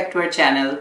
back to our channel.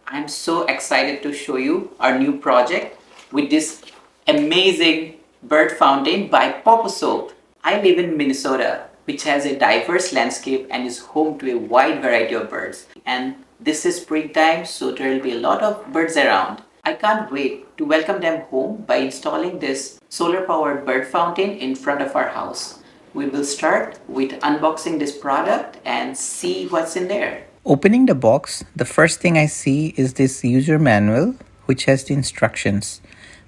I'm so excited to show you our new project with this amazing bird fountain by Poposoap. I live in Minnesota, which has a diverse landscape and is home to a wide variety of birds. And this is springtime, so there will be a lot of birds around. I can't wait to welcome them home by installing this solar-powered bird fountain in front of our house. We will start with unboxing this product and see what's in there. Opening the box, the first thing I see is this user manual which has the instructions.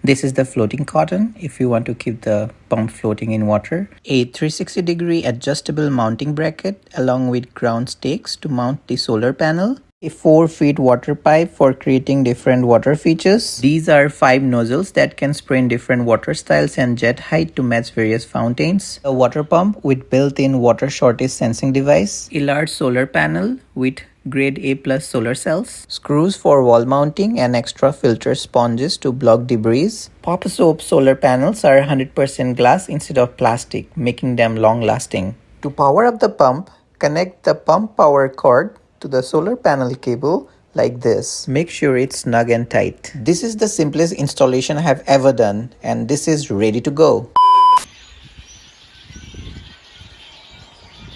This is the floating cotton if you want to keep the pump floating in water. A 360-degree adjustable mounting bracket along with ground stakes to mount the solar panel. A 4-feet water pipe for creating different water features. These are 5 nozzles that can spray in different water styles and jet height to match various fountains. A water pump with built-in water shortage sensing device. A large solar panel with grade A plus solar cells. Screws for wall mounting and extra filter sponges to block debris. Poposoap solar panels are 100% glass instead of plastic, making them long-lasting. To power up the pump, connect the pump power cord to the solar panel cable like this. Make sure it's snug and tight. This is the simplest installation I have ever done, and this is ready to go.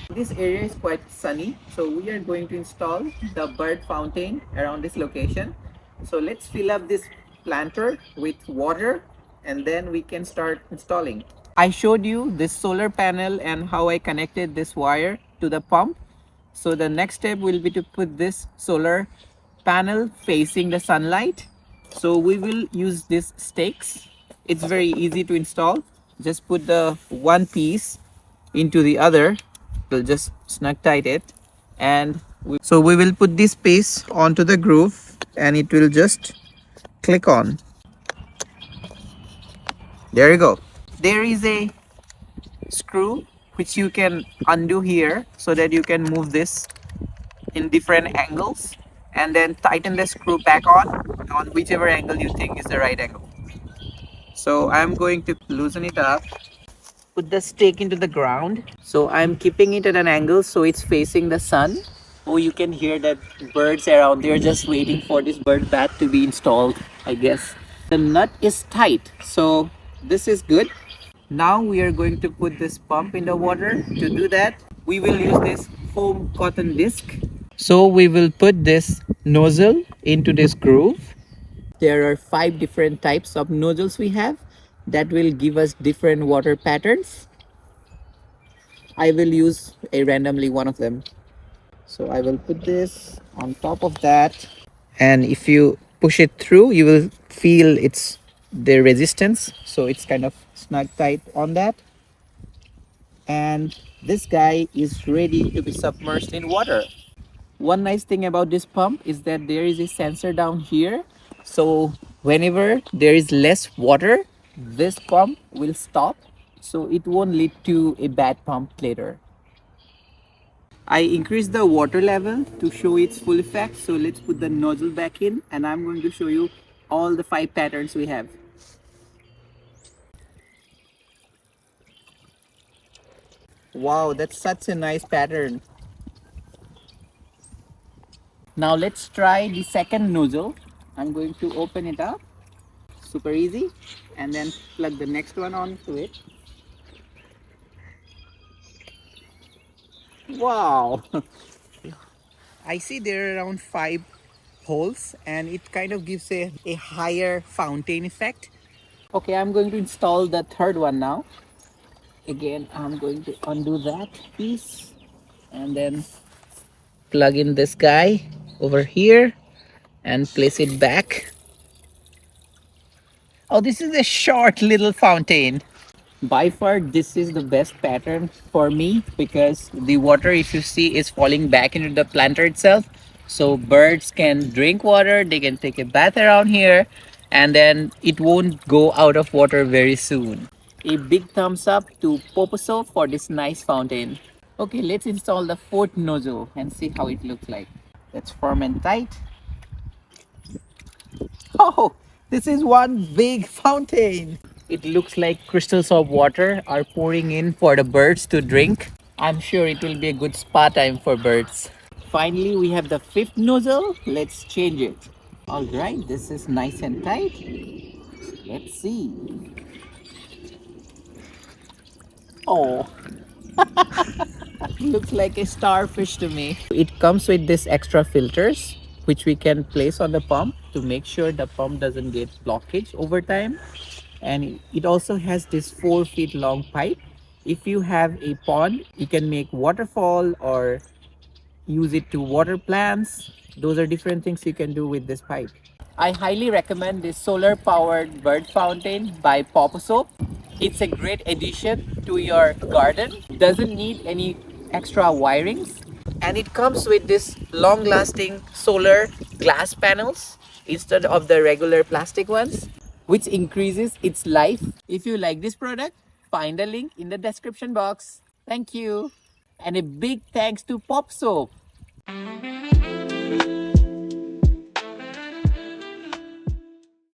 This area is quite sunny, so we are going to install the bird fountain around this location. So let's fill up this planter with water and then we can start installing. I showed you this solar panel and how I connected this wire to the pump. So the next step will be to put this solar panel facing the sunlight. So we will use these stakes. It's very easy to install. Just put the one piece into the other. We'll just snug tight it, and so we will put this piece onto the groove and it will just click on. There you go. There is a screw which you can undo here so that you can move this in different angles and then tighten the screw back on whichever angle you think is the right angle. So I'm going to loosen it up, put the stake into the ground. So I'm keeping it at an angle so it's facing the sun. Oh, you can hear that birds around. They're just waiting for this bird bath to be installed, I guess. The nut is tight, so this is good. Now we are going to put this pump in the water. To do that, we will use this foam cotton disc. So we will put this nozzle into this groove. There are 5 different types of nozzles we have that will give us different water patterns. I will use a randomly one of them. So I will put this on top of that, and if you push it through you will feel the resistance, so it's kind of snug tight on that. And this guy is ready to be submerged in water. One nice thing about this pump is that there is a sensor down here, so whenever there is less water, this pump will stop, so it won't lead to a bad pump later. I increased the water level to show its full effect, so let's put the nozzle back in and I'm going to show you all the 5 patterns we have. Wow, that's such a nice pattern. Now let's try the second nozzle. I'm going to open it up, super easy, and then plug the next one onto it. Wow. I see there are around 5 holes and it kind of gives a higher fountain effect. Okay, I'm going to install the third one now. Again, I'm going to undo that piece and then plug in this guy over here and place it back. Oh, this is a short little fountain. By far this is the best pattern for me because the water, if you see, is falling back into the planter itself, so birds can drink water, they can take a bath around here, and then it won't go out of water very soon. A big thumbs up to Poposoap for this nice fountain. Okay, let's install the 4th nozzle and see how it looks like. That's firm and tight. Oh, this is one big fountain. It looks like crystals of water are pouring in for the birds to drink. I'm sure it will be a good spa time for birds. Finally, we have the fifth nozzle. Let's change it. All right, this is nice and tight. Let's see. Oh, looks like a starfish to me. It comes with this extra filters which we can place on the pump to make sure the pump doesn't get blockage over time. And it also has this 4 feet long pipe. If you have a pond, you can make waterfall or use it to water plants. Those are different things you can do with this pipe. I highly recommend this solar powered bird fountain by Poposoap. It's a great addition to your garden. Doesn't need any extra wirings. And it comes with this long lasting solar glass panels instead of the regular plastic ones, which increases its life. If you like this product, find a link in the description box. Thank you. And a big thanks to Pop Soap.